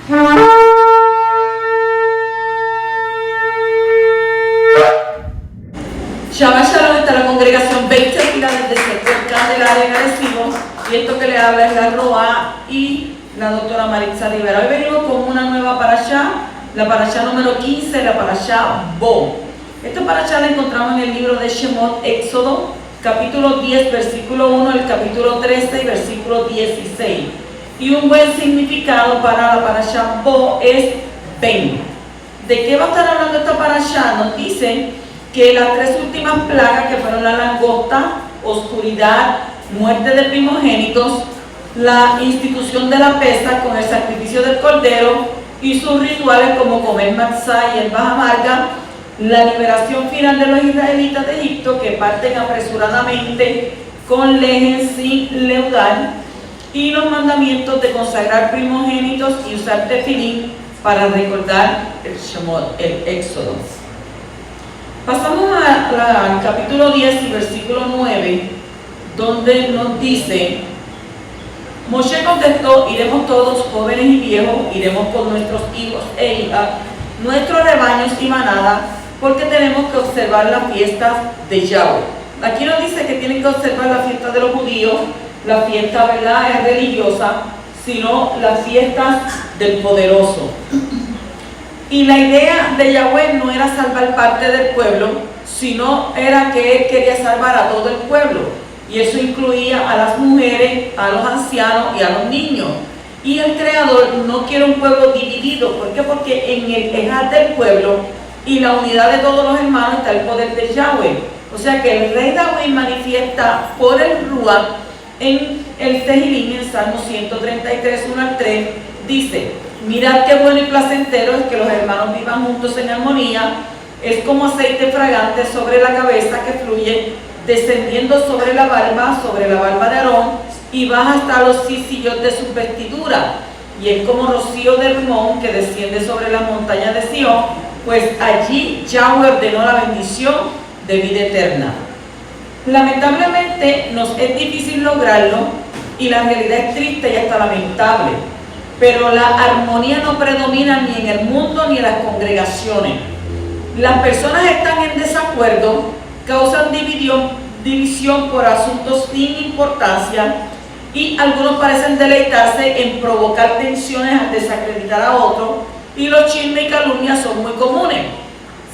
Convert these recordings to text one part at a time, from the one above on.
Shabbat Shalom, está la congregación 20 Fila desde el Candelaria en Arecibo, y esto que le habla es la Roa y la doctora Maritza Rivera. Hoy venimos con una nueva parashá, la parashá número 15, la parashá Bo. Esta parashá la encontramos en el libro de Shemot, Éxodo, capítulo 10, versículo 1, el capítulo 13 y versículo 16. Y un buen significado para la parashá Bo es ven. ¿De qué va a estar hablando esta parashá? Nos dice que las tres últimas plagas, que fueron la langosta, oscuridad, muerte de primogénitos, la institución de la pesa con el sacrificio del cordero y sus rituales como comer matzá y hierbas amargas, la liberación final de los israelitas de Egipto que parten apresuradamente con lejen sin leudar, y los mandamientos de consagrar primogénitos y usar tefilín para recordar el Shemot, el Éxodo. Pasamos al capítulo 10 y versículo 9, donde nos dice: Moshe contestó, iremos todos, jóvenes y viejos, iremos con nuestros hijos e hijas, nuestros rebaños y manadas, porque tenemos que observar las fiestas de Yahweh. Aquí nos dice que tienen que observar la fiesta de los judíos, la fiesta, ¿verdad?, es religiosa, sino las fiestas del poderoso. Y la idea de Yahweh no era salvar parte del pueblo, sino era que Él quería salvar a todo el pueblo. Y eso incluía a las mujeres, a los ancianos y a los niños. Y el Creador no quiere un pueblo dividido. ¿Por qué? Porque en el ejad del pueblo y la unidad de todos los hermanos está el poder de Yahweh. O sea que el rey David manifiesta por el Ruach en el Tehillim, en Salmo 133, 1 al 3, dice: mirad qué bueno y placentero es que los hermanos vivan juntos en armonía. Es como aceite fragante sobre la cabeza que fluye, descendiendo sobre la barba de Aarón, y baja hasta los cisillos de sus vestiduras. Y es como rocío de Hermón que desciende sobre la montaña de Sión, pues allí Yahweh ordenó la bendición de vida eterna. Lamentablemente nos es difícil lograrlo, y la realidad es triste y hasta lamentable. Pero la armonía no predomina ni en el mundo ni en las congregaciones. Las personas están en desacuerdo, causan división por asuntos sin importancia, y algunos parecen deleitarse en provocar tensiones al desacreditar a otros, y los chismes y calumnias son muy comunes.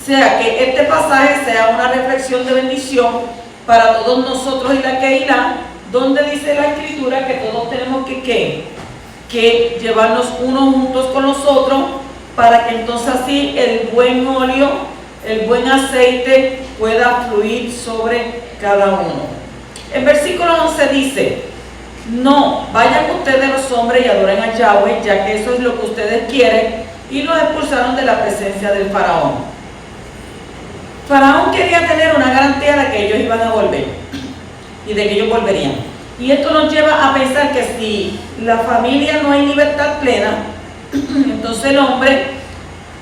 O sea que este pasaje sea una reflexión de bendición para todos nosotros y la Keilah, donde dice la Escritura que todos tenemos que llevarnos unos juntos con los otros, para que entonces así el buen óleo, el buen aceite pueda fluir sobre cada uno. En versículo 11 dice: no, vayan ustedes los hombres y adoren a Yahweh, ya que eso es lo que ustedes quieren. Y los expulsaron de la presencia del faraón. Faraón quería tener una garantía de que ellos iban a volver y de que ellos volverían. Y esto nos lleva a pensar que si la familia no hay libertad plena, entonces el hombre,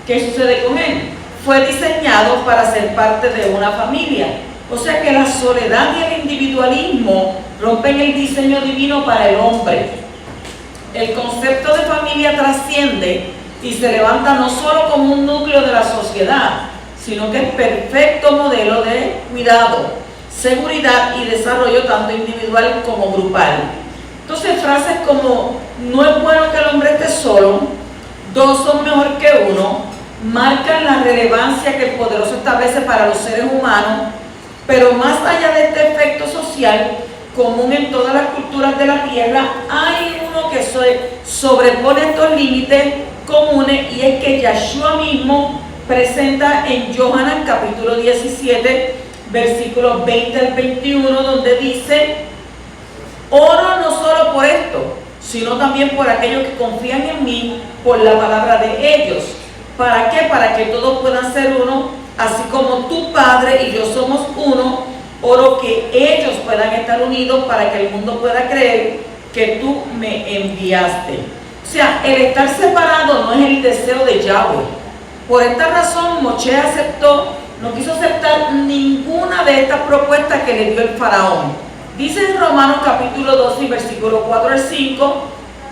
¿qué sucede con él? Fue diseñado para ser parte de una familia. O sea que la soledad y el individualismo rompen el diseño divino para el hombre. El concepto de familia trasciende y se levanta no solo como un núcleo de la sociedad, sino que es perfecto modelo de cuidado, seguridad y desarrollo tanto individual como grupal. Entonces frases como no es bueno que el hombre esté solo, dos son mejor que uno, marcan la relevancia que el poderoso establece para los seres humanos, pero más allá de este efecto social común en todas las culturas de la tierra, hay uno que sobrepone estos límites comunes, y es que Yahshua mismo presenta en Yohanan capítulo 17, versículos 20 al 21, donde dice: oro no solo por esto, sino también por aquellos que confían en mí por la palabra de ellos. ¿Para qué? Para que todos puedan ser uno, así como tu Padre y yo somos uno. Oro que ellos puedan estar unidos para que el mundo pueda creer que tú me enviaste. O sea, el estar separado no es el deseo de Yahweh. Por esta razón Moshe no quiso aceptar ninguna de estas propuestas que le dio el faraón. Dice en Romanos capítulo 12 y versículo 4 al 5: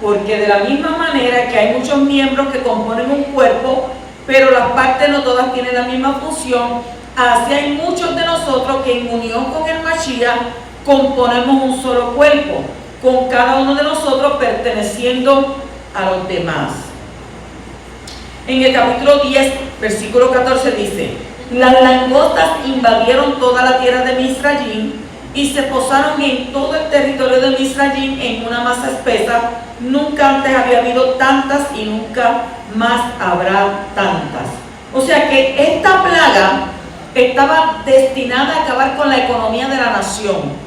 porque de la misma manera que hay muchos miembros que componen un cuerpo, pero las partes no todas tienen la misma función, así hay muchos de nosotros que en unión con el Mashiach componemos un solo cuerpo, con cada uno de nosotros perteneciendo a los demás. En el capítulo 10, versículo 14 dice: las langostas invadieron toda la tierra de Misrayim y se posaron en todo el territorio de Misrayim en una masa espesa. Nunca antes había habido tantas y nunca más habrá tantas. O sea que esta plaga estaba destinada a acabar con la economía de la nación.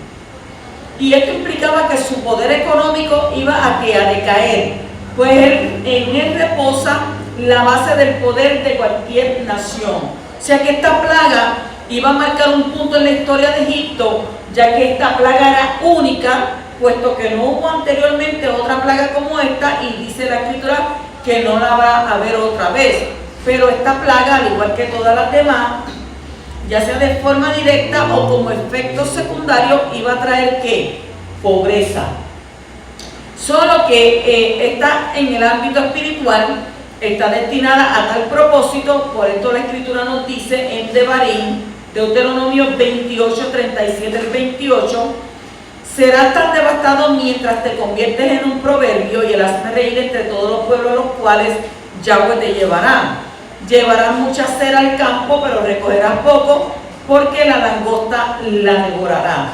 Y esto implicaba que su poder económico iba a decaer, pues en él reposa la base del poder de cualquier nación. O sea que esta plaga iba a marcar un punto en la historia de Egipto, ya que esta plaga era única, puesto que no hubo anteriormente otra plaga como esta, y dice la escritura que no la va a haber otra vez. Pero esta plaga, al igual que todas las demás, ya sea de forma directa o como efecto secundario, iba a traer ¿qué? Pobreza. Solo que está en el ámbito espiritual, está destinada a tal propósito. Por esto la escritura nos dice en Devarim, Deuteronomio 28, 37 al 28: serás tan devastado mientras te conviertes en un proverbio y el hazme reír entre todos los pueblos a los cuales Yahweh te llevará. Llevarás mucha cera al campo, pero recogerás poco, porque la langosta la devorará.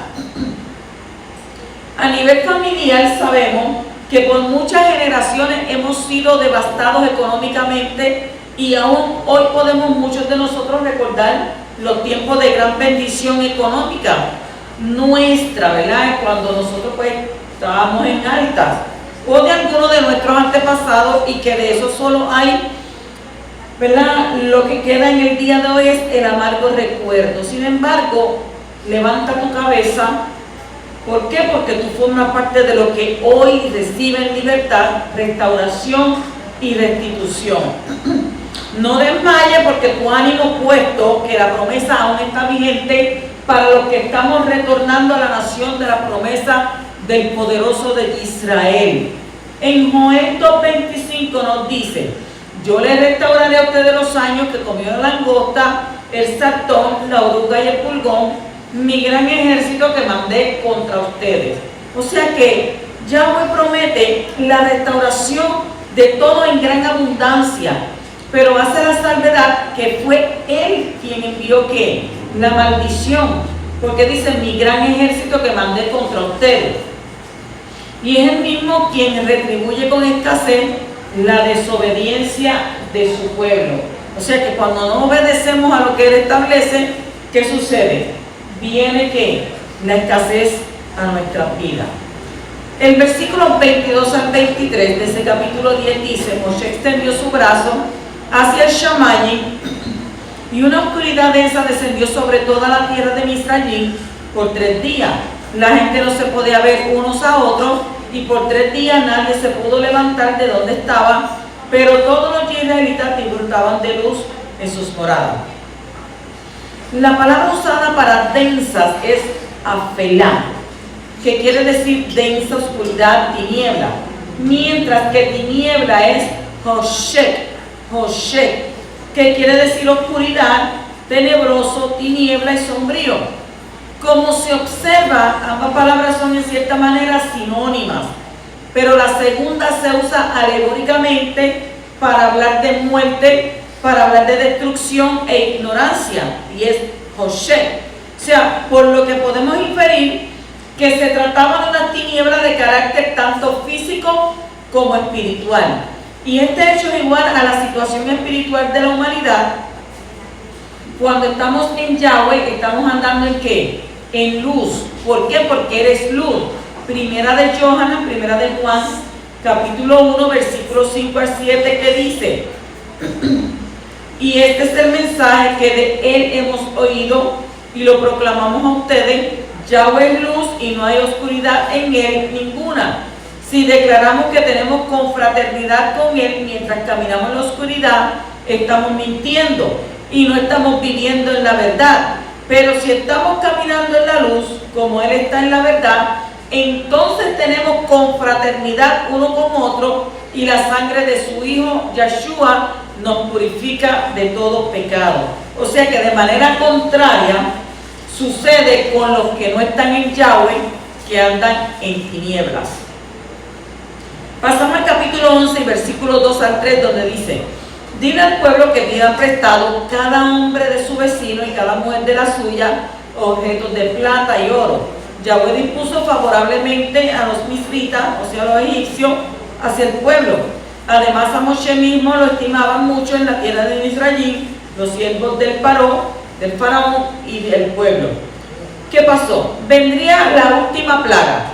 A nivel familiar sabemos que por muchas generaciones hemos sido devastados económicamente, y aún hoy podemos muchos de nosotros recordar los tiempos de gran bendición económica nuestra, ¿verdad? Cuando nosotros pues estábamos en altas, o de algunos de nuestros antepasados, y que de eso solo hay, ¿verdad? Lo que queda en el día de hoy es el amargo recuerdo. Sin embargo, levanta tu cabeza. ¿Por qué? Porque tú formas parte de lo que hoy reciben libertad, restauración y restitución. No desmayes, porque tu ánimo puesto, que la promesa aún está vigente para los que estamos retornando a la nación de la promesa del poderoso de Israel. En Joel 2:25 nos dice: yo les restauraré a ustedes los años que comió la langosta, el sartón, la oruga y el pulgón, mi gran ejército que mandé contra ustedes. O sea que Yahweh promete la restauración de todo en gran abundancia, pero hace la salvedad que fue Él quien envió ¿qué? La maldición, porque dice mi gran ejército que mandé contra ustedes. Y es Él mismo quien retribuye con escasez la desobediencia de su pueblo. O sea que cuando no obedecemos a lo que Él establece, ¿qué sucede? Viene que la escasez a nuestras vidas. El versículo 22 al 23 de ese capítulo 10 dice: Moshe extendió su brazo hacia el Shamayim, y una oscuridad densa descendió sobre toda la tierra de Misrayim por 3 días. La gente no se podía ver unos a otros, y por 3 días nadie se pudo levantar de donde estaba, pero todos los israelitas disfrutaban de luz en sus moradas. La palabra usada para densas es afelá, que quiere decir densa, oscuridad, tiniebla, mientras que tiniebla es hoshek, que quiere decir oscuridad, tenebroso, tiniebla y sombrío. Como se observa, ambas palabras son en cierta manera sinónimas, pero la segunda se usa alegóricamente para hablar de muerte, para hablar de destrucción e ignorancia, y es Hoshek. O sea, por lo que podemos inferir que se trataba de una tiniebla de carácter tanto físico como espiritual. Y este hecho es igual a la situación espiritual de la humanidad. Cuando estamos en Yahweh, estamos andando ¿en qué? En luz. ¿Por qué? Porque eres luz. Primera de Yohanan, primera de Juan, capítulo 1, versículos 5 al 7, que dice: y este es el mensaje que de Él hemos oído y lo proclamamos a ustedes: Yahweh es luz y no hay oscuridad en Él ninguna. Si declaramos que tenemos confraternidad con Él mientras caminamos en la oscuridad, estamos mintiendo y no estamos viviendo en la verdad. Pero si estamos caminando en la luz, como Él está en la verdad, entonces tenemos confraternidad uno con otro y la sangre de su Hijo Yeshua nos purifica de todo pecado. O sea que de manera contraria sucede con los que no están en Yahweh, que andan en tinieblas. Pasamos al capítulo 11, versículos 2 al 3, donde dice: dile al pueblo que pidan prestado cada hombre de su vecino y cada mujer de la suya objetos de plata y oro. Yahweh dispuso favorablemente a los misritas, o sea, a los egipcios, hacia el pueblo. Además, a Moshe mismo lo estimaban mucho en la tierra de Israel, los siervos del faraón y del pueblo. ¿Qué pasó? Vendría la última plaga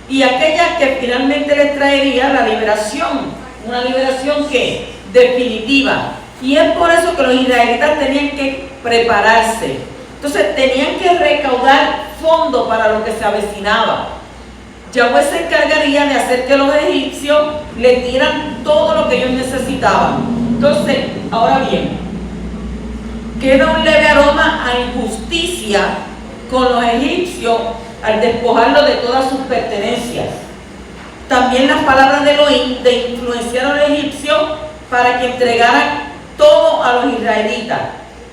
y aquella que finalmente les traería la liberación, una liberación que definitiva. Y es por eso que los israelitas tenían que prepararse. Entonces tenían que recaudar fondos para lo que se avecinaba. Yahweh se encargaría de hacer que los egipcios les dieran todo lo que ellos necesitaban. Entonces, ahora bien, queda un leve aroma a injusticia con los egipcios al despojarlos de todas sus pertenencias. También las palabras de Elohim de influenciar a los egipcios para que entregaran todo a los israelitas.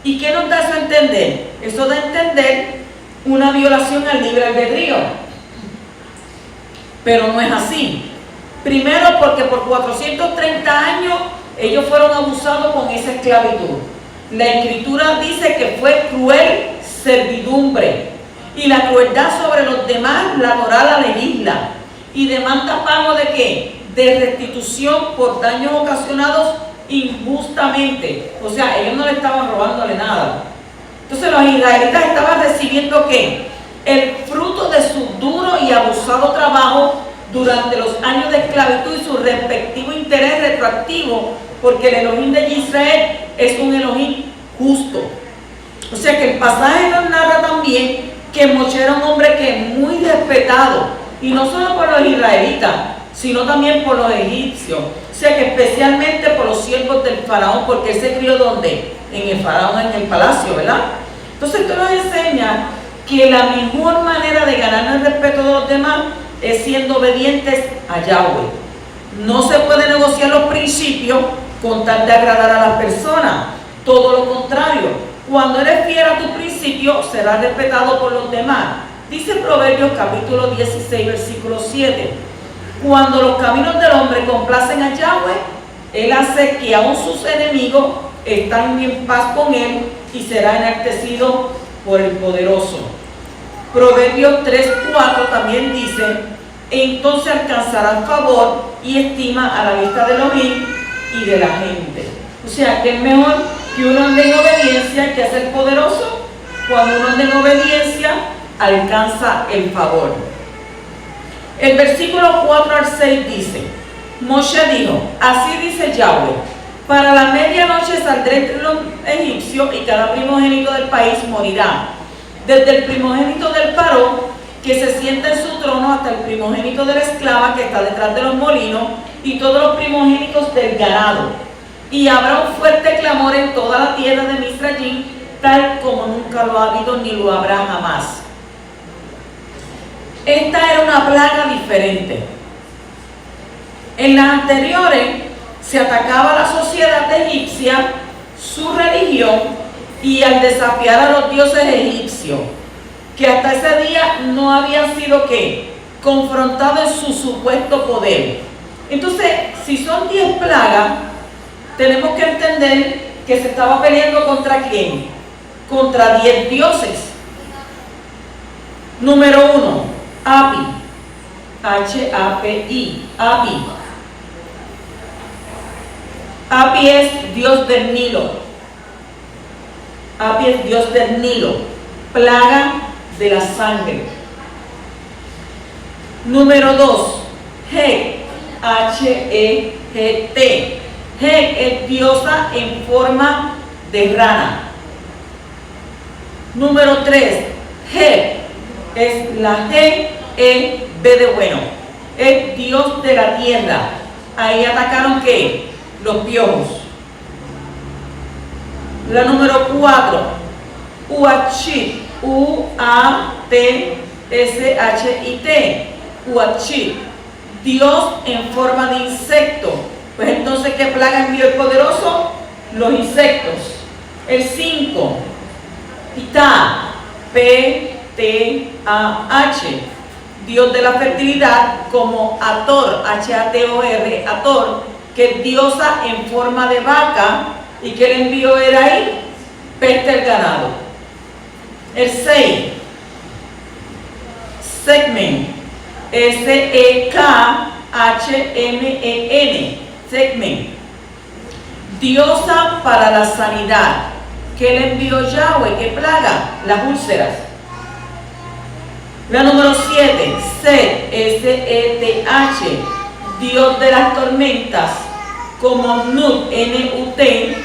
¿Y qué nos da eso a entender? Eso da a entender una violación al libre albedrío. Pero no es así. Primero, porque por 430 años ellos fueron abusados con esa esclavitud. La Escritura dice que fue cruel servidumbre. Y la crueldad sobre los demás, la Torá la legisla. Y demanda pago ¿de qué? De restitución por daños ocasionados injustamente. O sea, ellos no le estaban robándole nada. Entonces los israelitas estaban recibiendo ¿qué? El fruto de su duro y abusado trabajo durante los años de esclavitud y su respectivo interés retroactivo, porque el Elohim de Israel es un Elohim justo. O sea que el pasaje nos narra también que Moshe era un hombre que es muy respetado, y no solo por los israelitas, sino también por los egipcios. O sea que especialmente por los siervos del faraón, porque él se crió ¿dónde? En el faraón, en el palacio, ¿verdad? Entonces esto nos enseña que la mejor manera de ganar el respeto de los demás es siendo obedientes a Yahweh. No se puede negociar los principios con tal de agradar a las personas. Todo lo contrario, cuando eres fiel a tu principio, serás respetado por los demás. Dice Proverbios capítulo 16, versículo 7. Cuando los caminos del hombre complacen a Yahweh, él hace que aún sus enemigos están en paz con él y será enaltecido por el poderoso. Proverbios 3:4 también dice: entonces alcanzarán favor y estima a la vista de Elohim y de la gente. O sea que es mejor que uno ande en obediencia que ser poderoso. Cuando uno anda en obediencia, alcanza el favor. El versículo 4 al 6 dice: Moshe dijo, así dice Yahweh, para la medianoche saldré entre los egipcios y cada primogénito del país morirá, desde el primogénito del paró que se sienta en su trono hasta el primogénito de la esclava que está detrás de los molinos y todos los primogénitos del ganado. Y habrá un fuerte clamor en toda la tierra de Misraim, tal como nunca lo ha habido ni lo habrá jamás. Esta era una plaga diferente. En las anteriores se atacaba a la sociedad egipcia, su religión, y al desafiar a los dioses egipcios, que hasta ese día no habían sido ¿qué? Confrontados en su supuesto poder. Entonces, si son 10 plagas, tenemos que entender que se estaba peleando ¿contra quién? Contra 10 dioses. Número 1, Api, H-A-P-I, Api. Api es dios del Nilo. Api es dios del Nilo, plaga de la sangre. Número 2, Het, H-E-G-T. Het es diosa en forma de rana. Número 3, Het es la G-E-B de bueno. Es dios de la tierra. Ahí atacaron ¿qué? Los piojos. La número 4, Uachit, U-A-T-S-H-I-T. Uachit, Dios en forma de insecto. Pues entonces, ¿qué plaga envió el poderoso? Los insectos. El 5, Ptah, P-T-A-H, Dios de la fertilidad, como Hathor, H-A-T-O-R, Hathor, que es diosa en forma de vaca, y que el envío era ahí, peste el ganado. El 6, Segmen, S-E-K-H-M-E-N, Segmen, diosa para la sanidad. ¿Qué le envió Yahweh? ¿Qué plaga? Las úlceras. La número 7, Set, S-E-T-H, Dios de las tormentas, como Nut, N-U-T,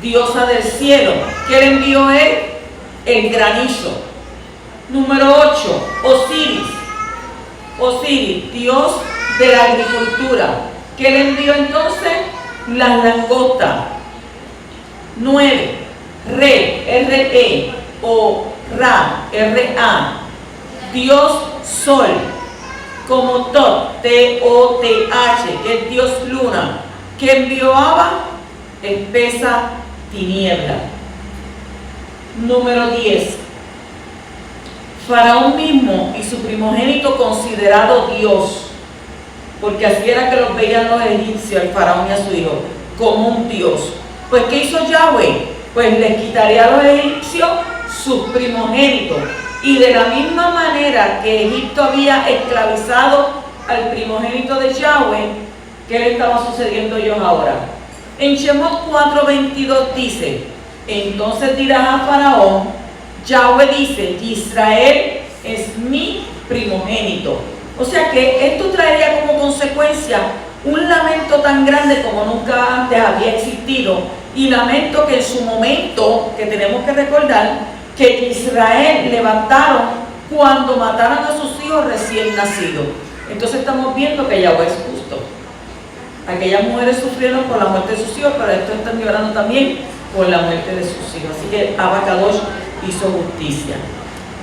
diosa del cielo. ¿Qué le envió él? El granizo. Número 8, Osiris. Osiris, Dios de la agricultura. ¿Qué le envió entonces? Las langostas. 9, Re, R-E, o Ra, R-A, Dios Sol, como Tot, T-O-T-H, que es Dios Luna. ¿Qué envió Abba? Espesa tiniebla. Número 10, Faraón mismo y su primogénito considerado Dios, porque así era que los veían los egipcios, el faraón y a su hijo, como un Dios. Pues ¿qué hizo Yahweh? Pues les quitaría a los egipcios sus primogénitos. Y de la misma manera que Egipto había esclavizado al primogénito de Yahweh, ¿qué le estaba sucediendo a ellos ahora? En Shemot 4:22 dice: entonces dirás a Faraón, Yahweh dice, Israel es mi primogénito. O sea que esto traería como consecuencia un lamento tan grande como nunca antes había existido, y lamento que en su momento, que tenemos que recordar, que Israel levantaron cuando mataron a sus hijos recién nacidos. Entonces estamos viendo que Yahweh es justo. Aquellas mujeres sufrieron por la muerte de sus hijos, pero estos están llorando también por la muerte de sus hijos. Así que Abba Kadosh hizo justicia.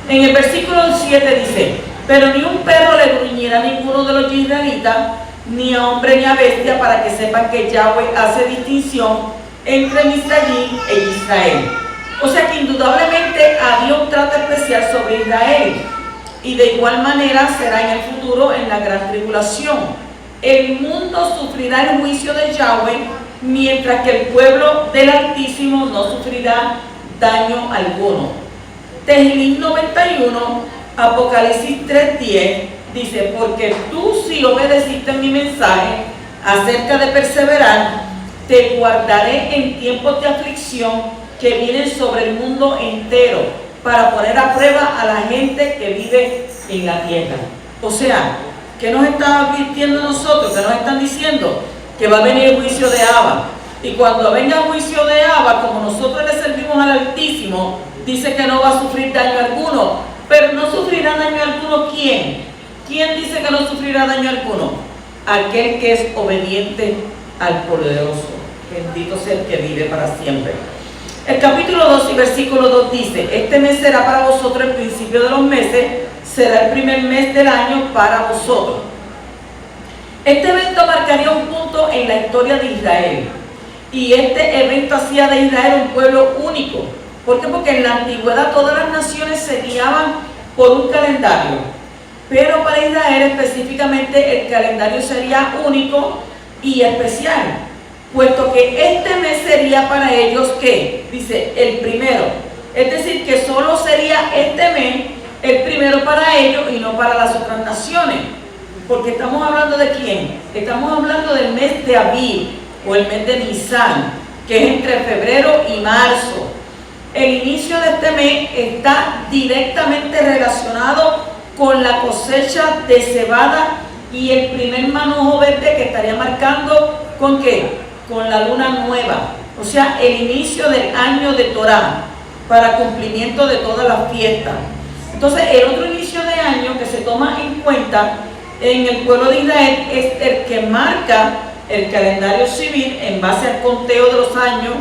En el versículo 7 dice: pero ni un perro le gruñirá a ninguno de los israelitas, ni a hombre ni a bestia, para que sepan que Yahweh hace distinción entre Misrayim e Israel. O sea que indudablemente había un trato especial sobre Israel, y de igual manera será en el futuro en la gran tribulación. El mundo sufrirá el juicio de Yahweh, mientras que el pueblo del Altísimo no sufrirá daño alguno. Tehillim 91, Apocalipsis 3:10 dice: porque tú, si obedeciste mi mensaje acerca de perseverar, te guardaré en tiempos de aflicción que vienen sobre el mundo entero, para poner a prueba a la gente que vive en la tierra. O sea, ¿qué nos está advirtiendo nosotros? ¿Qué nos están diciendo? Que va a venir el juicio de Abba. Y cuando venga el juicio de Abba, como nosotros le servimos al Altísimo, dice que no va a sufrir daño alguno. Pero no sufrirá daño alguno, ¿quién? ¿Quién dice que no sufrirá daño alguno? Aquel que es obediente al poderoso. Bendito sea el que vive para siempre. El capítulo 2 y versículo 2 dice: este mes será para vosotros el principio de los meses, será el primer mes del año para vosotros. Este evento marcaría un punto en la historia de Israel, y este evento hacía de Israel un pueblo único. ¿Por qué? Porque en la antigüedad todas las naciones se guiaban por un calendario, pero para Israel específicamente el calendario sería único y especial, puesto que este mes sería para ellos, ¿qué? Dice, el primero. Es decir, que solo sería este mes el primero para ellos y no para las otras naciones. Porque estamos hablando de quién? Estamos hablando del mes de Abib, o el mes de Nisan, que es entre febrero y marzo. El inicio de este mes está directamente relacionado con la cosecha de cebada y el primer manojo verde, que estaría marcando ¿con qué? Con la luna nueva. O sea, el inicio del año de Torah, para cumplimiento de todas las fiestas. Entonces, el otro inicio de año que se toma en cuenta en el pueblo de Israel es el que marca el calendario civil en base al conteo de los años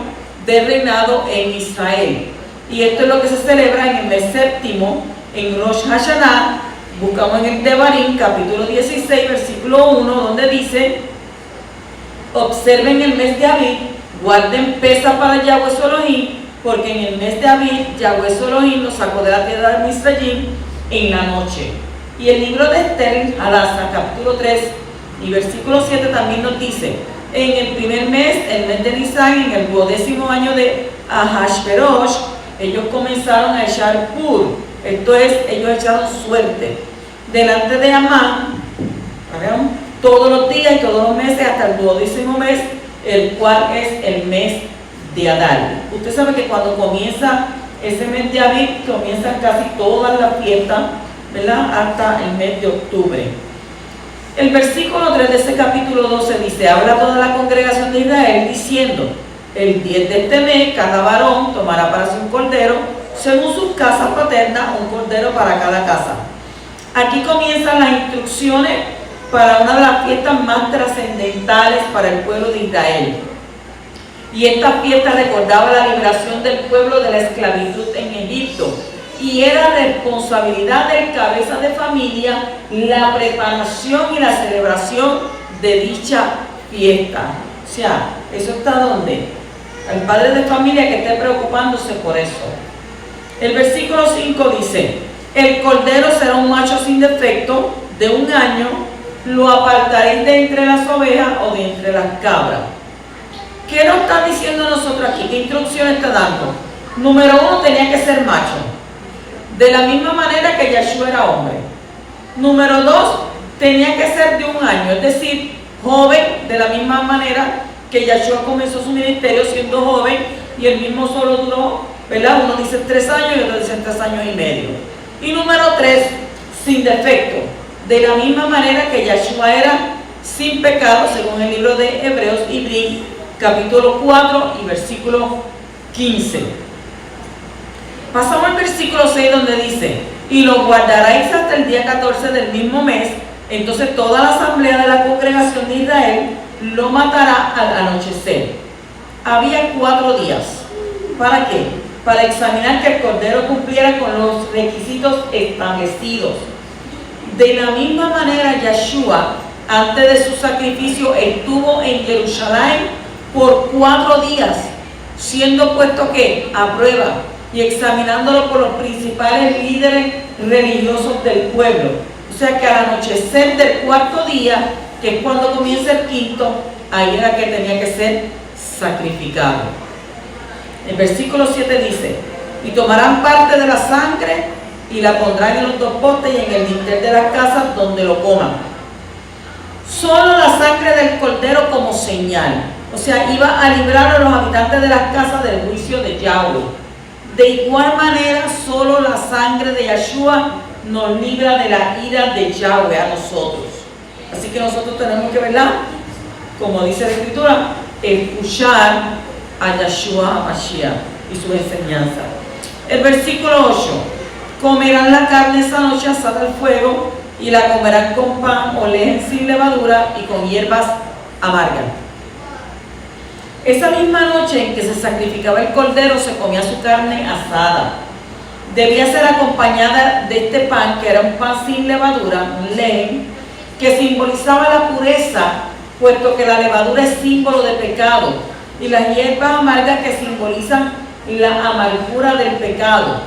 de reinado en Israel. Y esto es lo que se celebra en el mes séptimo, en Rosh Hashanah, Buscamos en el Devarim, capítulo 16, versículo 1, donde dice: observen el mes de Abib, guarden pesa para Yahweh su Elohim, porque en el mes de Abib Yahweh su Elohim nos sacó de la tierra de Misrayim en la noche. Y el libro de Esther, Hadassah, capítulo 3 y versículo 7 también nos dice: en el primer mes, el mes de Nisan, en el 12º año de Ahasverosh, ellos comenzaron a echar pur, esto es, ellos echaron suerte delante de Amán, todos los días y todos los meses hasta el 12º mes, el cual es el mes de Adar. Usted sabe que cuando comienza ese mes de Abib, comienzan casi todas las fiestas, ¿verdad? Hasta el mes de octubre. El versículo 3 de ese capítulo 12 dice: habla toda la congregación de Israel diciendo: el 10 de este mes cada varón tomará para sí un cordero según sus casas paternas, un cordero para cada casa. Aquí comienzan las instrucciones para una de las fiestas más trascendentales para el pueblo de Israel. Y esta fiesta recordaba la liberación del pueblo de la esclavitud en Egipto. Y era responsabilidad del cabeza de familia la preparación y la celebración de dicha fiesta. O sea, ¿eso está donde? Al padre de familia que esté preocupándose por eso. El versículo 5 dice: el cordero será un macho sin defecto de 1 año, lo apartaréis de entre las ovejas o de entre las cabras. ¿Qué nos está diciendo nosotros aquí? ¿Qué instrucción está dando? Número 1, tenía que ser macho, de la misma manera que Yahshua era hombre. Número 2, tenía que ser de 1 año, es decir, joven, de la misma manera que Yahshua comenzó su ministerio siendo joven, y el mismo solo duró, ¿verdad? Uno dice 3 años y otro dice 3 años y medio. Y número 3, sin defecto, de la misma manera que Yahshua era sin pecado, según el libro de Hebreos Ibrí, capítulo 4 y versículo 15. Pasamos al versículo 6 donde dice: y lo guardaréis hasta el día 14 del mismo mes. Entonces toda la asamblea de la congregación de Israel lo matará al anochecer. Había 4 días. ¿Para qué? Para examinar que el cordero cumpliera con los requisitos establecidos. De la misma manera, Yahshua, antes de su sacrificio, estuvo en Jerusalén por 4 días, siendo puesto que a prueba y examinándolo por los principales líderes religiosos del pueblo. O sea que al anochecer del 4º día, que es cuando comienza el 5º, ahí era que tenía que ser sacrificado. El versículo 7 dice: y tomarán parte de la sangre y la pondrán en los 2 postes y en el dintel de las casas donde lo coman. Solo la sangre del cordero como señal. O sea, iba a librar a los habitantes de las casas del juicio de Yahweh. De igual manera, solo la sangre de Yahshua nos libra de la ira de Yahweh a nosotros. Así que nosotros tenemos que, ¿verdad?, como dice la Escritura, escuchar a Yahshua Mashiach y su enseñanza. El versículo 8: comerán la carne esa noche asada al fuego, y la comerán con pan o leche sin levadura y con hierbas amargas. Esa misma noche en que se sacrificaba el cordero se comía su carne asada. Debía ser acompañada de este pan, que era un pan sin levadura, un lehem, que simbolizaba la pureza, puesto que la levadura es símbolo de pecado, y las hierbas amargas que simbolizan la amargura del pecado.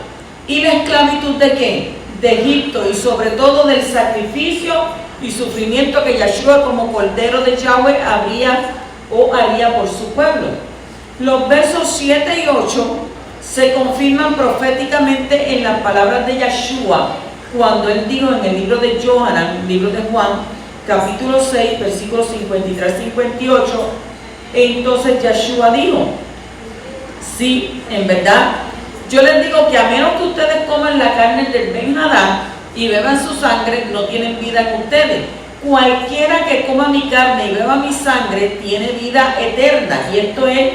¿Y la esclavitud de qué? De Egipto, y sobre todo del sacrificio y sufrimiento que Yahshua como cordero de Yahweh haría por su pueblo. Los versos 7 y 8 se confirman proféticamente en las palabras de Yahshua cuando él dijo en el libro de Yohanan, libro de Juan, capítulo 6, versículos 53-58, entonces Yahshua dijo: sí, en verdad, yo les digo que a menos que ustedes coman la carne del Ben Hadad y beban su sangre, no tienen vida en ustedes. Cualquiera que coma mi carne y beba mi sangre tiene vida eterna, y esto es: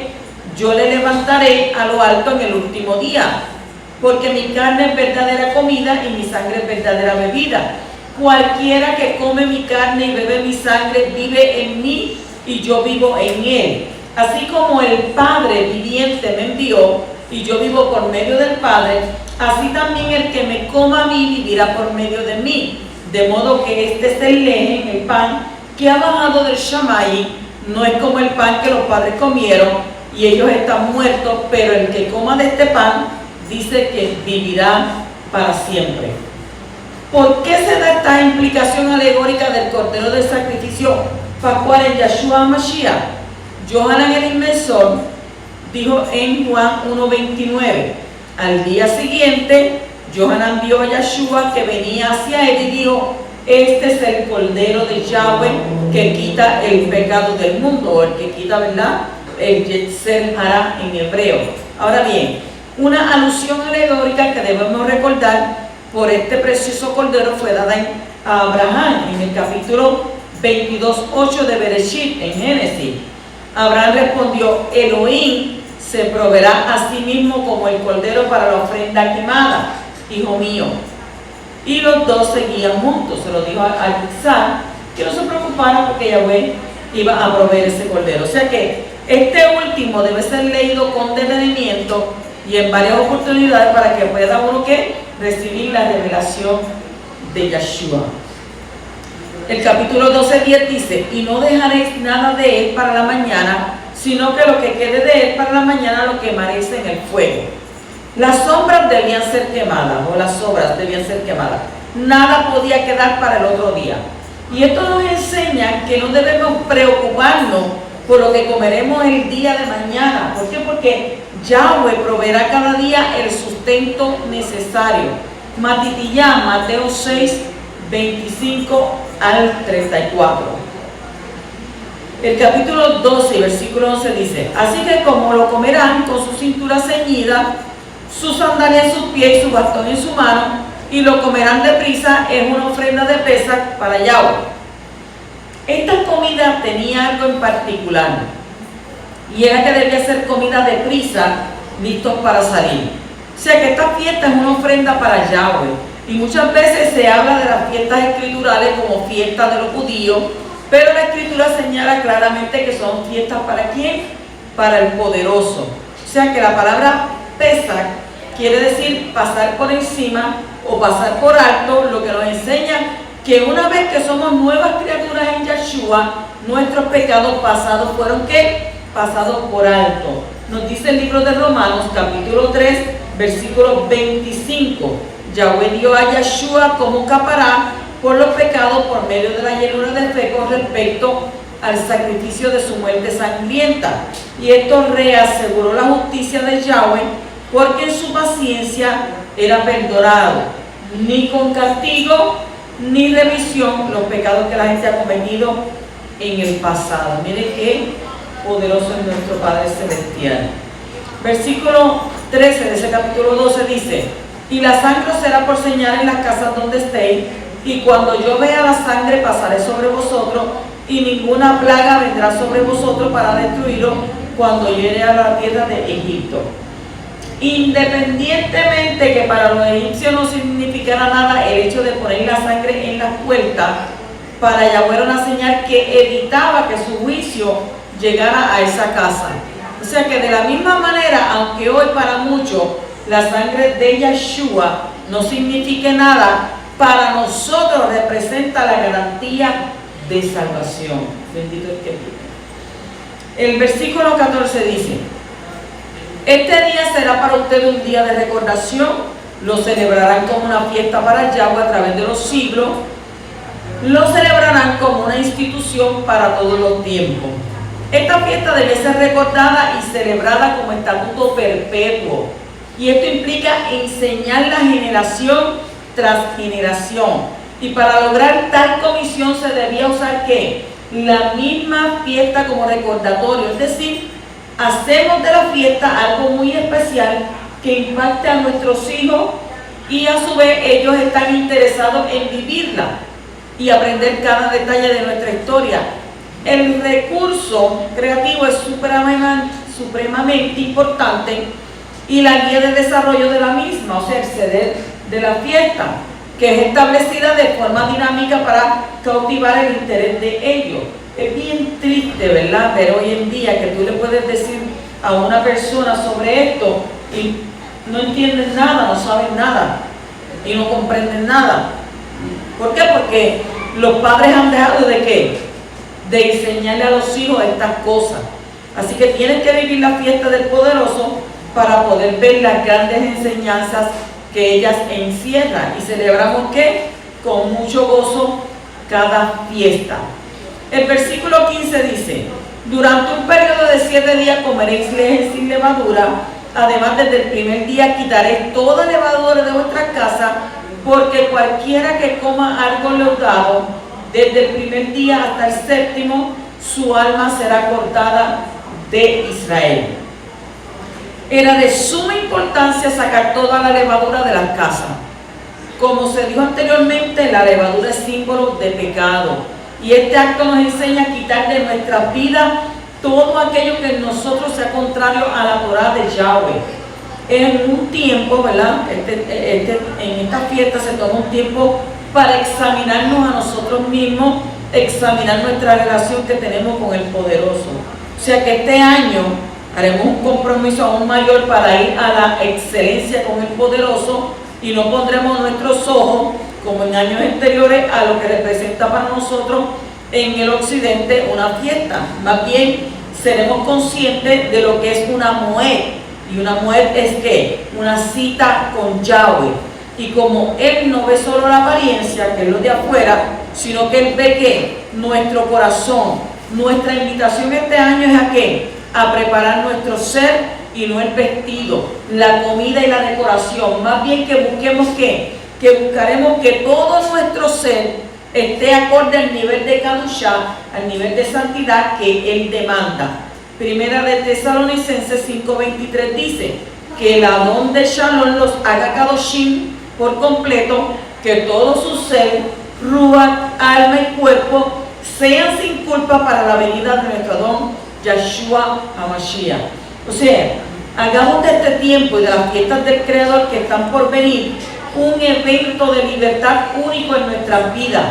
yo le levantaré a lo alto en el último día, porque mi carne es verdadera comida y mi sangre es verdadera bebida. Cualquiera que come mi carne y bebe mi sangre vive en mí y yo vivo en él. Así como el Padre viviente me envió y yo vivo por medio del Padre, así también el que me coma a mí vivirá por medio de mí. De modo que este es el lejen, el pan, que ha bajado del Shamay, no es como el pan que los padres comieron, y ellos están muertos, pero el que coma de este pan, dice que vivirá para siempre. ¿Por qué se da esta implicación alegórica del cordero del sacrificio pascual en Yahshua Mashiach? Yohanan el Inmersor dijo en Juan 1:29, al día siguiente, Yohanan vio a Yahshua que venía hacia él y dijo, este es el cordero de Yahweh que quita el pecado del mundo, o el que quita, ¿verdad?, el Yetzer Hara en hebreo. Ahora bien, una alusión alegórica que debemos recordar por este precioso cordero fue dada a Abraham en el capítulo 22:8 de Bereshit, en Génesis. Abraham respondió, Elohim se proveerá a sí mismo como el cordero para la ofrenda quemada, hijo mío. Y los dos seguían juntos. Se lo dijo a Isaac que no se preocupara porque Yahweh iba a proveer ese cordero. O sea que este último debe ser leído con detenimiento y en varias oportunidades para que pueda uno que recibir la revelación de Yahshua. El capítulo 12:10 dice, y no dejaréis nada de él para la mañana, sino que lo que quede de él para la mañana lo quemaréis en el fuego. Las sombras debían ser quemadas, o las sobras debían ser quemadas. Nada podía quedar para el otro día. Y esto nos enseña que no debemos preocuparnos por lo que comeremos el día de mañana. ¿Por qué? Porque Yahweh proveerá cada día el sustento necesario. Matitiyá, Mateo 6:25 al 34. El capítulo 12, versículo 11 dice, así que como lo comerán con su cintura ceñida, su sandalia en sus pies y su bastón en su mano, y lo comerán deprisa, es una ofrenda de Pesach para Yahweh. Esta comida tenía algo en particular, y era que debía ser comida deprisa, listos para salir. O sea que esta fiesta es una ofrenda para Yahweh, y muchas veces se habla de las fiestas escriturales como fiestas de los judíos, pero la escritura señala claramente que son fiestas ¿para quién? Para el poderoso. O sea que la palabra Pesach quiere decir pasar por encima o pasar por alto, lo que nos enseña que una vez que somos nuevas criaturas en Yahshua, nuestros pecados pasados fueron ¿qué? Pasados por alto. Nos dice el libro de Romanos, capítulo 3, versículo 25. Yahweh dio a Yahshua como capará por los pecados por medio de la llenura de fe con respecto al sacrificio de su muerte sangrienta. Y esto reaseguró la justicia de Yahweh, porque en su paciencia era perdonado, ni con castigo ni revisión los pecados que la gente ha cometido en el pasado. Mire qué poderoso es nuestro Padre Celestial. Versículo 13 de ese capítulo 12 dice, y la sangre será por señal en las casas donde estéis, y cuando yo vea la sangre pasaré sobre vosotros, y ninguna plaga vendrá sobre vosotros para destruiros cuando llegue a la tierra de Egipto. Independientemente que para los egipcios no significara nada el hecho de poner la sangre en las puertas, para Yahweh era una señal que evitaba que su juicio llegara a esa casa. O sea que de la misma manera, aunque hoy para muchos la sangre de Yahshua no signifique nada, para nosotros representa la garantía de salvación. Bendito el que vive. El versículo 14 dice, este día será para ustedes un día de recordación, lo celebrarán como una fiesta para Yahweh a través de los siglos, lo celebrarán como una institución para todos los tiempos. Esta fiesta debe ser recordada y celebrada como estatuto perpetuo, y esto implica enseñarla generación tras generación, y para lograr tal comisión se debía usar ¿qué? La misma fiesta como recordatorio, es decir, hacemos de la fiesta algo muy especial que impacte a nuestros hijos y a su vez ellos están interesados en vivirla y aprender cada detalle de nuestra historia. El recurso creativo es supremamente importante y la guía de desarrollo de la misma, o sea, el CD de la fiesta, que es establecida de forma dinámica para cautivar el interés de ellos. Es bien triste, ¿verdad? Pero hoy en día que tú le puedes decir a una persona sobre esto, y no entienden nada, no saben nada y no comprenden nada. ¿Por qué? Porque los padres han dejado de ¿qué? De enseñarle a los hijos estas cosas. Así que tienen que vivir la fiesta del poderoso para poder ver las grandes enseñanzas que ellas encierran. Y celebramos ¿qué? Con mucho gozo cada fiesta. El versículo 15 dice: durante un periodo de 7 días comeréis leche sin levadura. Además, desde el primer día quitaréis toda levadura de vuestras casas, porque cualquiera que coma algo leudado desde el primer día hasta el séptimo, su alma será cortada de Israel. Era de suma importancia sacar toda la levadura de las casas. Como se dijo anteriormente, la levadura es símbolo de pecado. Y este acto nos enseña a quitar de nuestras vidas todo aquello que en nosotros sea contrario a la Torá de Yahweh. En un tiempo, ¿verdad? En esta fiesta se toma un tiempo para examinarnos a nosotros mismos, examinar nuestra relación que tenemos con el poderoso. O sea que este año haremos un compromiso aún mayor para ir a la excelencia con el poderoso y no pondremos nuestros ojos, como en años anteriores, a lo que representa para nosotros en el occidente una fiesta. Más bien seremos conscientes de lo que es una moed. Y una moed es ¿qué? Una cita con Yahweh. Y como Él no ve solo la apariencia, que es lo de afuera, sino que Él ve que nuestro corazón, nuestra invitación este año es ¿a qué? A preparar nuestro ser y no el vestido, la comida y la decoración. Más bien que busquemos ¿qué? Que buscaremos que todo nuestro ser esté acorde al nivel de Kadushá, al nivel de santidad que Él demanda. Primera de Tesalonicenses 5:23 dice que el Adón de Shalom los haga Kadoshim por completo, que todo su ser, ruach, alma y cuerpo sean sin culpa para la venida de nuestro Adón Yahshua HaMashiach. O sea, hagamos de este tiempo y de las fiestas del Creador que están por venir un evento de libertad único en nuestras vidas.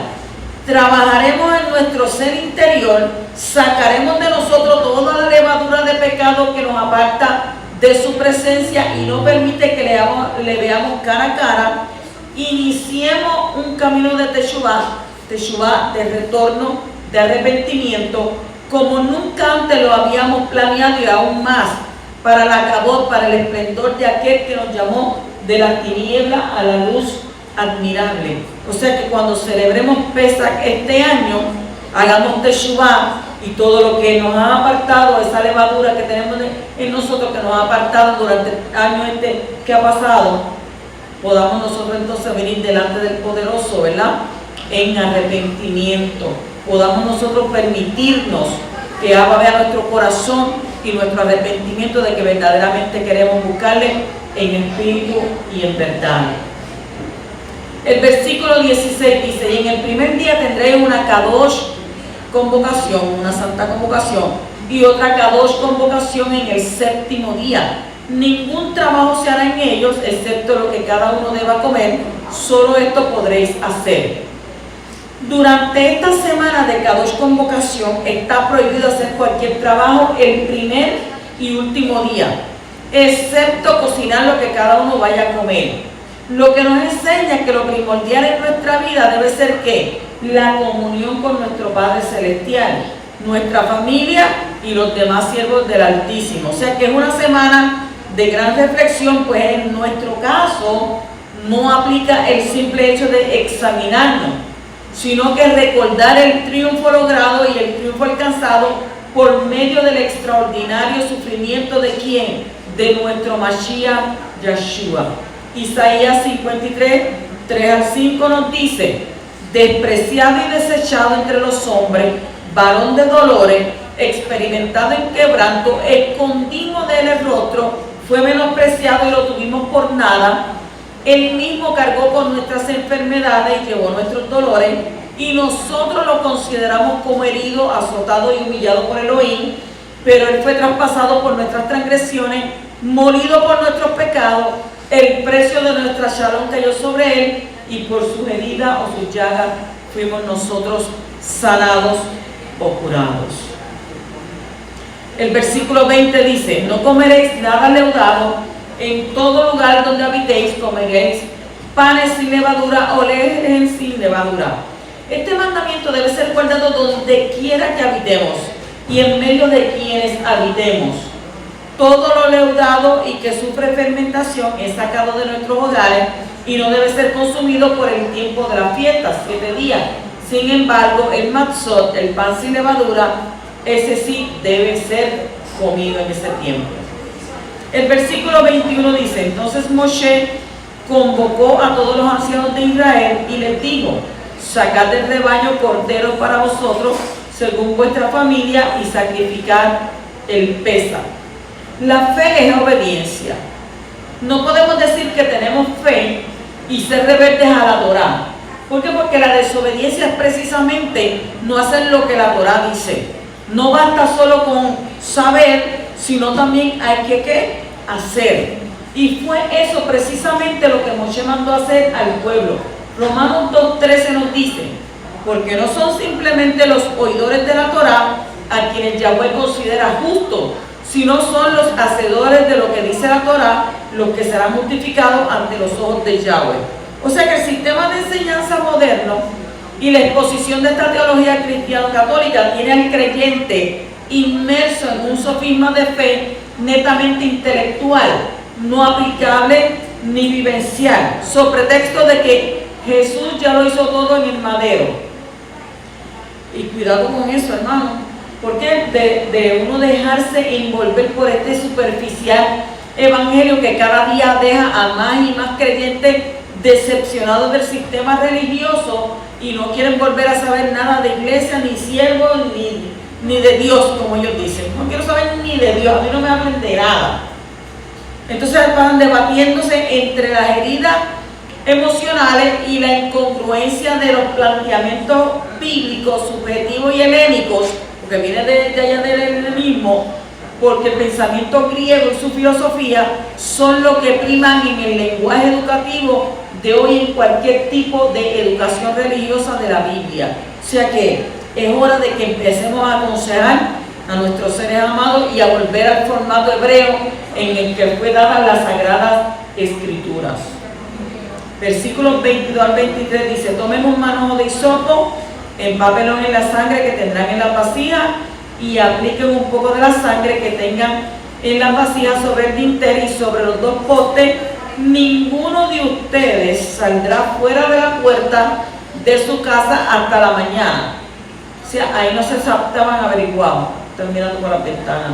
Trabajaremos en nuestro ser interior, sacaremos de nosotros toda la levadura de pecado que nos aparta de su presencia y no permite que le veamos cara a cara. Iniciemos un camino de Teshuvah, de retorno, de arrepentimiento, como nunca antes lo habíamos planeado y aún más, para la cabot, para el esplendor de aquel que nos llamó de la tiniebla a la luz admirable. O sea que cuando celebremos Pesach este año, hagamos Teshuvah y todo lo que nos ha apartado, esa levadura que tenemos en nosotros, que nos ha apartado durante el año que ha pasado, podamos nosotros entonces venir delante del poderoso, ¿verdad? En arrepentimiento. Podamos nosotros permitirnos que Abba vea nuestro corazón y nuestro arrepentimiento de que verdaderamente queremos buscarle en espíritu y en verdad. El versículo 16 dice: y en el primer día tendréis una Kadosh convocación, una santa convocación, y otra Kadosh convocación en el séptimo día. Ningún trabajo se hará en ellos, excepto lo que cada uno deba comer, solo esto podréis hacer. Durante esta semana de Kadosh convocación está prohibido hacer cualquier trabajo el primer y último día, excepto cocinar lo que cada uno vaya a comer. Lo que nos enseña es que lo primordial en nuestra vida debe ser ¿qué? La comunión con nuestro Padre Celestial, nuestra familia y los demás siervos del Altísimo. O sea que es una semana de gran reflexión, pues en nuestro caso no aplica el simple hecho de examinarnos, sino que recordar el triunfo logrado y el triunfo alcanzado por medio del extraordinario sufrimiento de ¿quién? De nuestro Mashiach Yahshua. Isaías 53, 3 al 5 nos dice: despreciado y desechado entre los hombres, varón de dolores, experimentado en quebranto, escondimos de él el rostro, fue menospreciado y lo tuvimos por nada. Él mismo cargó con nuestras enfermedades y llevó nuestros dolores, y nosotros lo consideramos como herido, azotado y humillado por Elohim, pero él fue traspasado por nuestras transgresiones, molido por nuestros pecados. El precio de nuestra shalom cayó sobre él, y por sus heridas o sus llagas fuimos nosotros sanados o curados. El versículo 20 dice: no comeréis nada leudado, en todo lugar donde habitéis comeréis panes sin levadura o leches sin levadura. Este mandamiento debe ser guardado donde quiera que habitemos y en medio de quienes habitemos. Todo lo leudado y que sufre fermentación es sacado de nuestros hogares y no debe ser consumido por el tiempo de las fiestas, 7 días. Sin embargo, el matzot, el pan sin levadura, ese sí debe ser comido en ese tiempo. El versículo 21 dice: entonces Moshe convocó a todos los ancianos de Israel y les dijo: sacad del rebaño corderos para vosotros según vuestra familia y sacrificad el pésar. La fe es obediencia. No podemos decir que tenemos fe y ser rebeldes a la Torá. ¿Por qué? Porque la desobediencia es precisamente no hacer lo que la Torá dice. No basta solo con saber, sino también hay que ¿qué? Hacer. Y fue eso precisamente lo que Moshe mandó a hacer al pueblo. Romanos 2:13 nos dice: porque no son simplemente los oidores de la Torá a quienes Yahweh considera justos, sino son los hacedores de lo que dice la Torá los que serán justificados ante los ojos de Yahweh. O sea que el sistema de enseñanza moderno y la exposición de esta teología cristiano-católica tiene al creyente inmerso en un sofisma de fe netamente intelectual, no aplicable ni vivencial, sobre pretexto de que Jesús ya lo hizo todo en el madero. Y cuidado con eso, hermano, porque de uno dejarse envolver por este superficial evangelio que cada día deja a más y más creyentes decepcionados del sistema religioso y no quieren volver a saber nada de iglesia, ni siervos, ni de Dios, como ellos dicen. No quiero saber ni de Dios, a mí no me hablen de nada. Entonces van debatiéndose entre las heridas emocionales y la incongruencia de los planteamientos bíblicos, subjetivos y helénicos, porque viene de allá del helenismo, porque el pensamiento griego y su filosofía son lo que priman en el lenguaje educativo de hoy en cualquier tipo de educación religiosa de la Biblia. O sea que es hora de que empecemos a aconsejar a nuestros seres amados y a volver al formato hebreo en el que fue dada las sagradas escrituras. Versículos 22 al 23 dice: tomen un manojo de hisopo, empápenlo en la sangre que tendrán en la vasija y apliquen un poco de la sangre que tengan en la vasija sobre el dintel y sobre los 2 postes. Ninguno de ustedes saldrá fuera de la puerta de su casa hasta la mañana. O sea, ahí no se estaban averiguados, terminando con la ventana.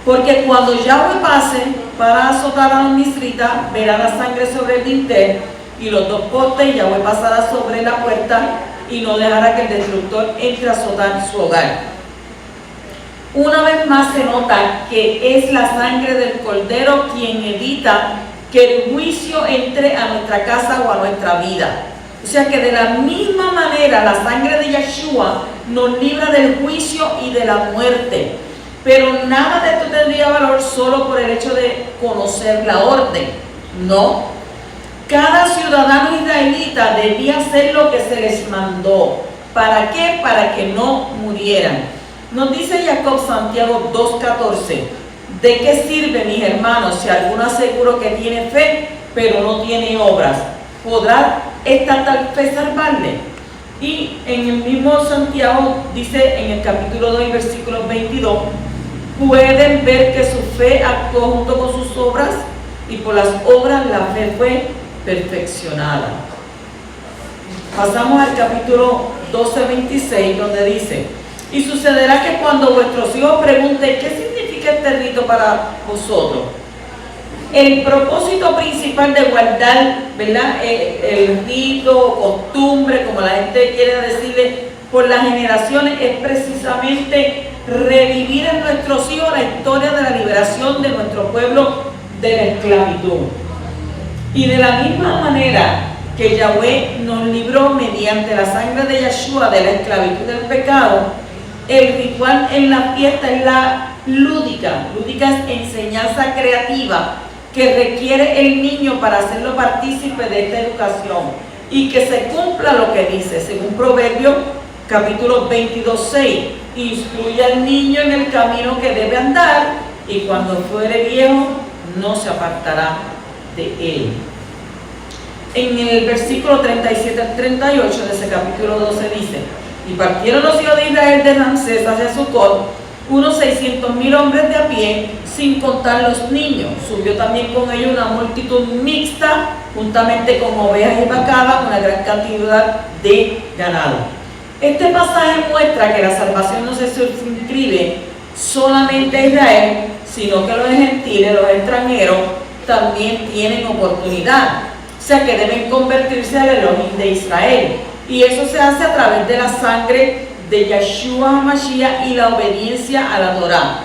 Porque cuando Yahweh pase para azotar a los misritas, verá la sangre sobre el dintel y los 2 postes. Yahweh pasará sobre la puerta y no dejará que el destructor entre a azotar su hogar. Una vez más se nota que es la sangre del cordero quien evita que el juicio entre a nuestra casa o a nuestra vida. O sea que de la misma manera la sangre de Yeshua nos libra del juicio y de la muerte. Pero nada de esto tendría valor solo por el hecho de conocer la orden. No. Cada ciudadano israelita debía hacer lo que se les mandó. ¿Para qué? Para que no murieran. Nos dice Jacob Santiago 2:14: ¿de qué sirve, mis hermanos, si alguno aseguro que tiene fe, pero no tiene obras? ¿Podrá esta tal fe salvarle? Y en el mismo Santiago dice en el capítulo 2, versículo 22: pueden ver que su fe actuó junto con sus obras, y por las obras la fe fue perfeccionada. Pasamos al capítulo 12:26, donde dice: y sucederá que cuando vuestros hijos pregunten ¿qué significa este rito para vosotros? El propósito principal de guardar, ¿verdad?, el rito, costumbre, como la gente quiere decirle, por las generaciones, es precisamente revivir en nuestros hijos la historia de la liberación de nuestro pueblo de la esclavitud. Y de la misma manera que Yahweh nos libró mediante la sangre de Yeshua de la esclavitud del pecado, el ritual en la fiesta es la lúdica. Lúdica es enseñanza creativa que requiere el niño para hacerlo partícipe de esta educación y que se cumpla lo que dice, según Proverbios capítulo 22:6. Instruye al niño en el camino que debe andar y cuando fuere viejo no se apartará de él. En el versículo 37 al 38 de ese capítulo 12 dice: y partieron los hijos de Israel de Ramsés hacia Sucot, unos 600,000 hombres de a pie, sin contar los niños. Subió también con ellos una multitud mixta, juntamente con ovejas y vacadas, una gran cantidad de ganado. Este pasaje muestra que la salvación no se circunscribe solamente a Israel, sino que los gentiles, los extranjeros, también tienen oportunidad. O sea que deben convertirse al Elohim de Israel. Y eso se hace a través de la sangre de Yeshua HaMashiach y la obediencia a la Torá.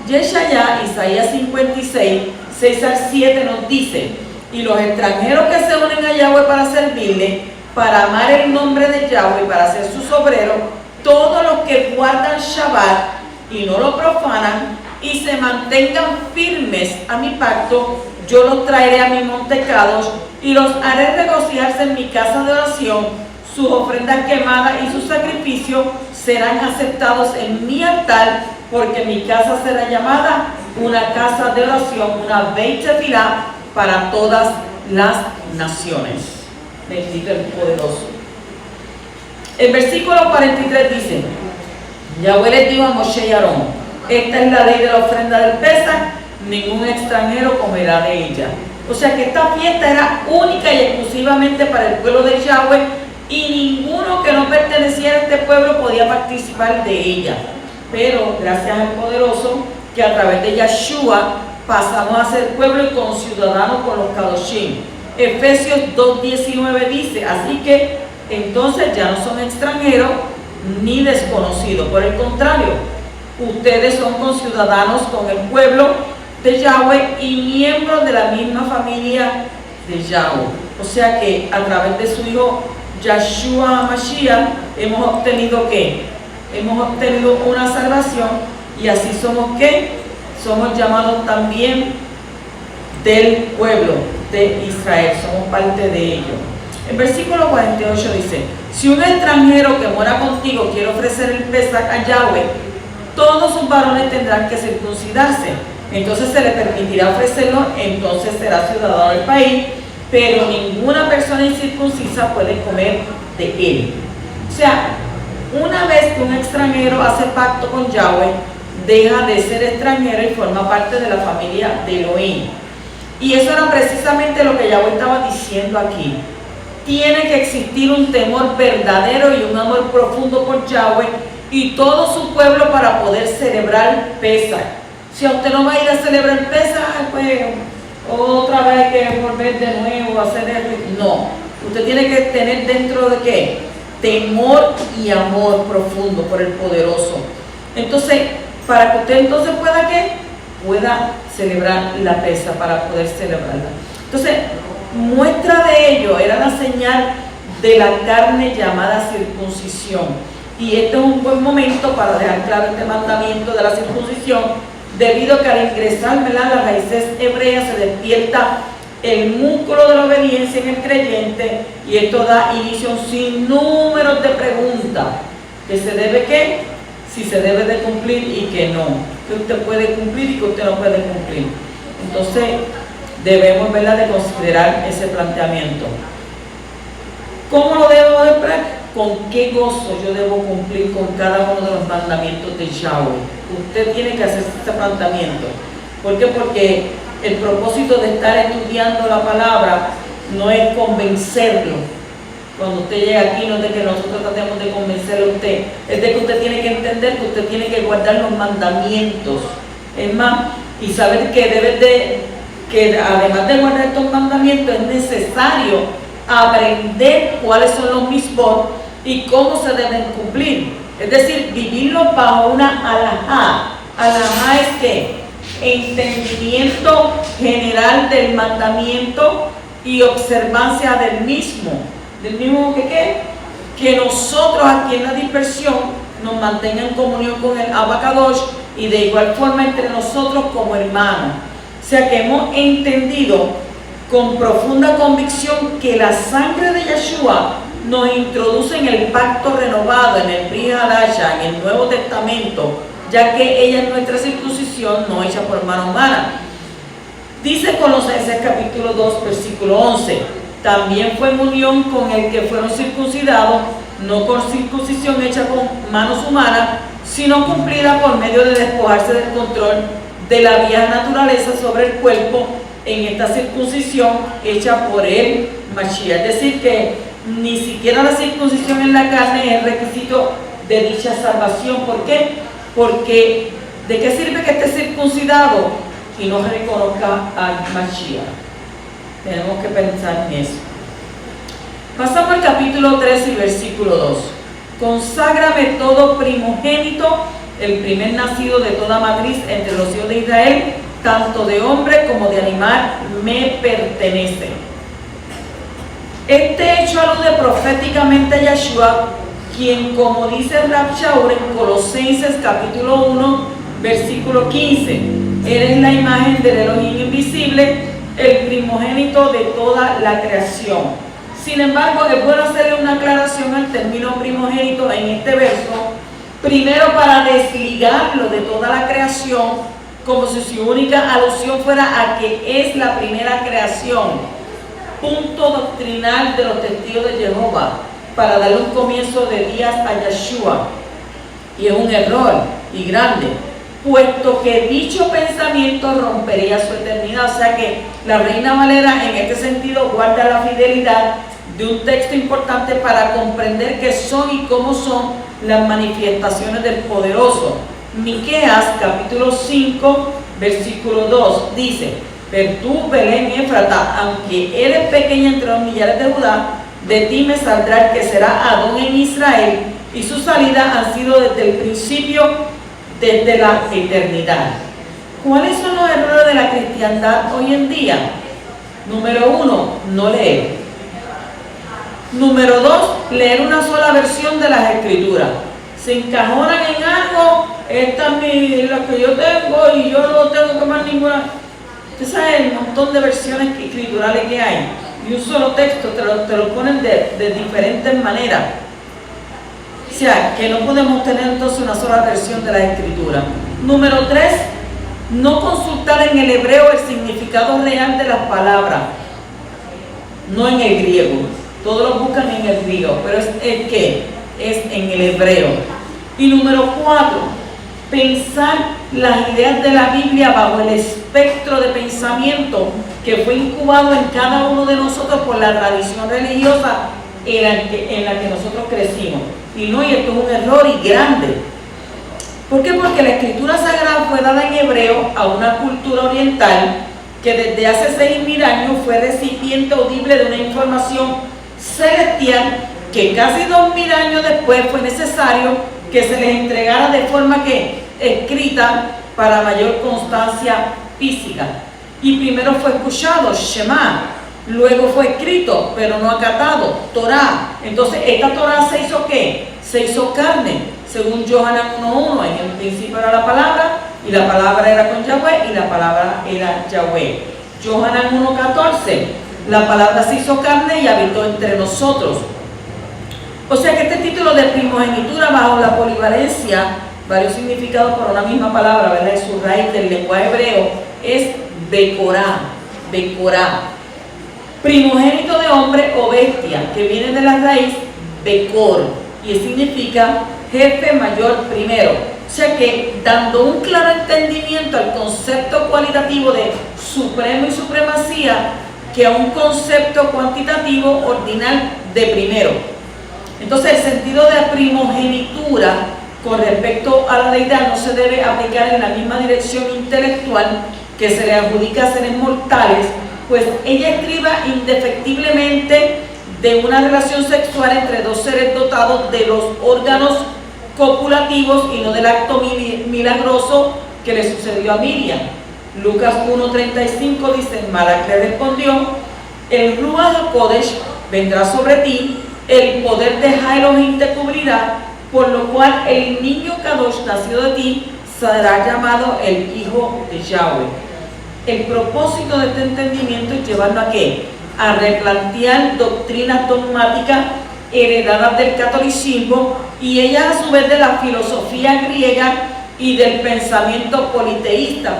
Yeshaya, Isaías 56, 6 al 7 nos dice: y los extranjeros que se unen a Yahweh para servirle, para amar el nombre de Yahweh y para ser sus obreros, todos los que guardan Shabbat y no lo profanan y se mantengan firmes a mi pacto, yo los traeré a mi monte Kadosh y los haré regocijarse en mi casa de oración. Sus ofrendas quemadas y sus sacrificios serán aceptados en mi altar, porque mi casa será llamada una casa de oración, una Beit Tefilá para todas las naciones. Bendito el poderoso. El versículo 43 dice: Yahweh les dijo a Moshe y Aarón: esta es la ley de la ofrenda del Pesaj, ningún extranjero comerá de ella. O sea que esta fiesta era única y exclusivamente para el pueblo de Yahweh, y ninguno que no perteneciera a este pueblo podía participar de ella. Pero gracias al poderoso, que a través de Yeshua pasamos a ser pueblo y conciudadanos con los Kadoshim. Efesios 2:19 dice: así que entonces ya no son extranjeros ni desconocidos, por el contrario, ustedes son conciudadanos con el pueblo de Yahweh y miembros de la misma familia de Yahweh. O sea que a través de su hijo Yeshua HaMashiach hemos obtenido ¿qué? Hemos obtenido una salvación, y así somos ¿qué? Somos llamados también del pueblo de Israel, somos parte de ello. El versículo 48 dice: si un extranjero que mora contigo quiere ofrecer el Pesaj a Yahweh, todos sus varones tendrán que circuncidarse, entonces se le permitirá ofrecerlo, entonces será ciudadano del país, pero ninguna persona incircuncisa puede comer de él. O sea, una vez que un extranjero hace pacto con Yahweh, deja de ser extranjero y forma parte de la familia de Elohim. Y eso era precisamente lo que Yahweh estaba diciendo aquí. Tiene que existir un temor verdadero y un amor profundo por Yahweh y todo su pueblo para poder celebrar Pesaj. Si a usted no va a ir a celebrar Pesaj, pues otra vez hay que volver de nuevo a hacer eso. No, usted tiene que tener dentro de ¿qué? Temor y amor profundo por el poderoso. Entonces, para que usted entonces pueda ¿qué? Pueda celebrar la Pesaj, para poder celebrarla. Entonces, muestra de ello era la señal de la carne llamada circuncisión. Y este es un buen momento para dejar claro este mandamiento de la circuncisión, debido a que al ingresar, ¿verdad?, las raíces hebreas, se despierta el músculo de la obediencia en el creyente, y esto da inicio a un sinnúmero de preguntas que se debe ¿qué? Si se debe de cumplir y que no, que usted puede cumplir y que usted no puede cumplir. Entonces debemos, ¿verdad?, de considerar ese planteamiento. ¿Cómo lo debo de practicar? ¿Con qué gozo yo debo cumplir con cada uno de los mandamientos de Yahweh? Usted tiene que hacer este planteamiento. ¿Por qué? Porque el propósito de estar estudiando la palabra no es convencerlo. Cuando usted llega aquí, no es de que nosotros tratemos de convencerlo a usted, es de que usted tiene que entender que usted tiene que guardar los mandamientos. Es más, y saber que además de guardar estos mandamientos, es necesario aprender cuáles son los misbot y cómo se deben cumplir. Es decir, vivirlo bajo una alajá. Alajá es ¿qué? Entendimiento general del mandamiento y observancia del mismo. Del mismo que ¿qué? Que nosotros aquí en la dispersión nos mantenga en comunión con el Abacadosh, y de igual forma entre nosotros como hermanos. O sea que hemos entendido con profunda convicción que la sangre de Yeshua nos introduce en el pacto renovado, en el Brit Hadasha, en el Nuevo Testamento, ya que ella es nuestra circuncisión no hecha por mano humana. Dice Colosenses capítulo 2, versículo 11, también fue en unión con el que fueron circuncidados, no con circuncisión hecha con manos humanas, sino cumplida por medio de despojarse del control de la vieja naturaleza sobre el cuerpo en esta circuncisión hecha por el Mashiach. Es decir, que ni siquiera la circuncisión en la carne es requisito de dicha salvación. ¿Por qué? Porque ¿de qué sirve que esté circuncidado y no reconozca al Mashiach? Tenemos que pensar en eso. Pasamos al capítulo 3 y versículo 2. Conságrame todo primogénito, el primer nacido de toda matriz entre los hijos de Israel, tanto de hombre como de animal, me pertenece. Este hecho alude proféticamente a Yeshua, quien, como dice Rab Shaul en Colosenses capítulo 1, versículo 15, eres la imagen del Elohim invisible, el primogénito de toda la creación. Sin embargo, es bueno hacerle una aclaración al término primogénito en este verso, primero para desligarlo de toda la creación, como si su única alusión fuera a que es la primera creación, punto doctrinal de los testigos de Jehová, para darle un comienzo de días a Yeshua. Y es un error, y grande, puesto que dicho pensamiento rompería su eternidad. O sea que la Reina Valera en este sentido guarda la fidelidad de un texto importante para comprender qué son y cómo son las manifestaciones del poderoso. Miqueas capítulo 5 versículo 2 dice: pero tú, Belén Éfrata, aunque eres pequeña entre los millares de Judá, de ti me saldrá el que será Adón en Israel, y sus salidas han sido desde el principio, desde la eternidad. ¿Cuáles son los errores de la cristiandad hoy en día? Número 1, no leer. Número 2, leer una sola versión de las escrituras. Se encajonan en algo, esta es la que yo tengo y yo no tengo que más ninguna. Usted sabe el montón de versiones escriturales que hay, y un solo texto te lo ponen de diferentes maneras. O sea, que no podemos tener entonces una sola versión de la escritura. Número 3, no consultar en el hebreo el significado real de las palabras, no en el griego. Todos lo buscan en el griego, pero es el que es en el hebreo. Y número 4, pensar las ideas de la Biblia bajo el espectro de pensamiento que fue incubado en cada uno de nosotros por la tradición religiosa en la que nosotros crecimos. Y no, y esto es un error y grande. ¿Por qué? Porque la escritura sagrada fue dada en hebreo a una cultura oriental que desde hace 6.000 años fue recipiente audible de una información celestial que casi 2.000 años después fue necesario que se les entregara de forma que escrita para mayor constancia física. Y primero fue escuchado, Shema, luego fue escrito, pero no acatado, Torah. Entonces, esta Torah se hizo ¿qué? Se hizo carne, según Yohanan 1.1. En el principio era la palabra, y la palabra era con Yahweh, y la palabra era Yahweh. Yohanan 1.14, la palabra se hizo carne y habitó entre nosotros. O sea que este título de primogenitura bajo la polivalencia, varios significados por una misma palabra, ¿verdad? Es su raíz del lenguaje hebreo, es Becorá, Becorá. Primogénito de hombre o bestia, que viene de la raíz Becor, y significa jefe mayor primero. O sea que dando un claro entendimiento al concepto cualitativo de supremo y supremacía, que a un concepto cuantitativo ordinal de primero. Entonces, el sentido de primogenitura con respecto a la deidad no se debe aplicar en la misma dirección intelectual que se le adjudica a seres mortales, pues ella estriba indefectiblemente de una relación sexual entre dos seres dotados de los órganos copulativos y no del acto milagroso que le sucedió a Miriam. Lucas 1.35 dice: Malach le respondió, el Ruach HaKodesh vendrá sobre ti, el poder de Elohim te cubrirá, por lo cual el niño Kadosh nacido de ti será llamado el Hijo de Yahweh. El propósito de este entendimiento es llevarlo a ¿qué? A replantear doctrinas dogmáticas heredadas del catolicismo y ellas a su vez de la filosofía griega y del pensamiento politeísta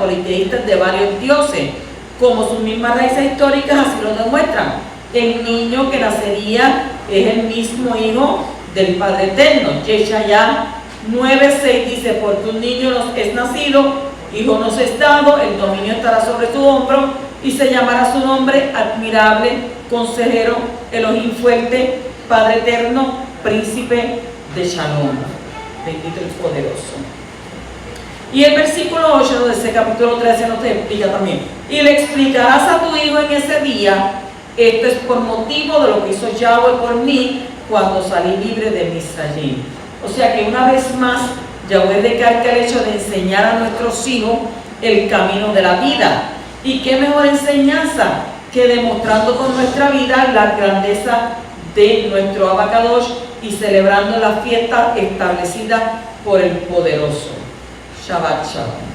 de varios dioses. como sus mismas raíces históricas así lo demuestran. El niño que nacería es el mismo hijo del Padre Eterno. Yeshaya 9:6 dice, porque un niño nos es nacido, hijo nos es dado, el dominio estará sobre su hombro y se llamará su nombre admirable, consejero, Elohim fuerte, Padre eterno, príncipe de Shalom. Bendito el poderoso. Y el versículo 8 de ese capítulo 13 nos explica también. Y le explicarás a tu hijo en ese día, esto es por motivo de lo que hizo Yahweh por mí cuando salí libre de Misraim. O sea que una vez más, Yahweh recalca el hecho de enseñar a nuestros hijos el camino de la vida. Y qué mejor enseñanza que demostrando con nuestra vida la grandeza de nuestro Abacadosh y celebrando la fiesta establecida por el poderoso. Shabbat Shalom.